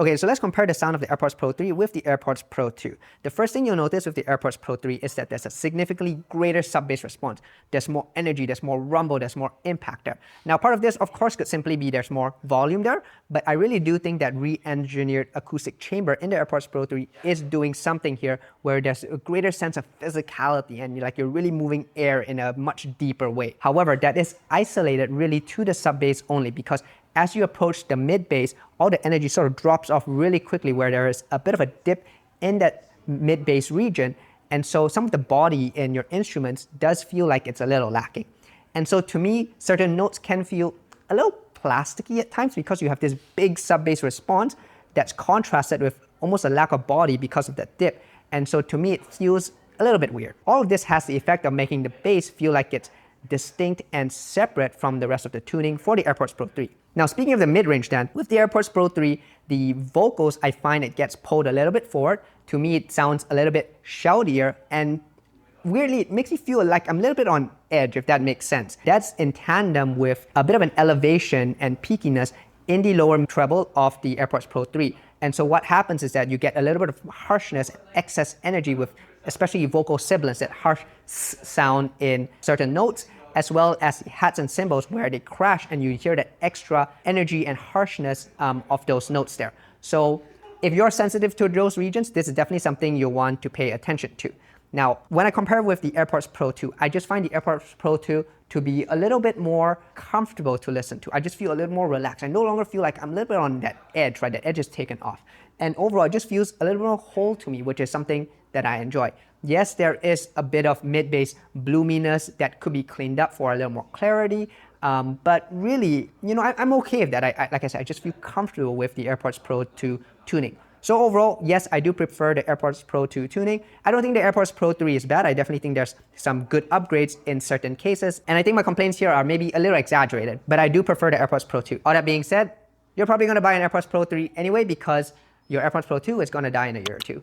Okay, so let's compare the sound of the AirPods Pro 3 with the AirPods Pro 2. The first thing you'll notice with the AirPods Pro 3 is that there's a significantly greater sub-bass response. There's more energy, there's more rumble, there's more impact there. Now, part of this, of course, could simply be there's more volume there, but I really do think that re-engineered acoustic chamber in the AirPods Pro 3 is doing something here where there's a greater sense of physicality and you're really moving air in a much deeper way. However, that is isolated really to the sub-bass only, because as you approach the mid-bass, all the energy sort of drops off really quickly where there is a bit of a dip in that mid-bass region. And so some of the body in your instruments does feel like it's a little lacking. And so to me, certain notes can feel a little plasticky at times because you have this big sub-bass response that's contrasted with almost a lack of body because of that dip. And so to me, it feels a little bit weird. All of this has the effect of making the bass feel like it's distinct and separate from the rest of the tuning for the AirPods Pro 3. Now, speaking of the mid-range then, with the AirPods Pro 3, the vocals, I find it gets pulled a little bit forward. To me, it sounds a little bit shoutier, and weirdly, it makes me feel like I'm a little bit on edge, if that makes sense. That's in tandem with a bit of an elevation and peakiness in the lower treble of the AirPods Pro 3. And so what happens is that you get a little bit of harshness, excess energy with especially vocal sibilants, that harsh sound in certain notes, as well as hats and cymbals where they crash and you hear that extra energy and harshness of those notes there. So if you're sensitive to those regions, this is definitely something you want to pay attention to. Now, when I compare with the AirPods Pro 2, I just find the AirPods Pro 2 to be a little bit more comfortable to listen to. I just feel a little more relaxed. I no longer feel like I'm a little bit on that edge, right? That edge is taken off. And overall, it just feels a little more whole to me, which is something that I enjoy. Yes, there is a bit of mid-bass bloominess that could be cleaned up for a little more clarity. But really, I'm okay with that. Like I said, I just feel comfortable with the AirPods Pro 2 tuning. So overall, yes, I do prefer the AirPods Pro 2 tuning. I don't think the AirPods Pro 3 is bad. I definitely think there's some good upgrades in certain cases. And I think my complaints here are maybe a little exaggerated, but I do prefer the AirPods Pro 2. All that being said, you're probably going to buy an AirPods Pro 3 anyway because your AirPods Pro 2 is going to die in a year or two.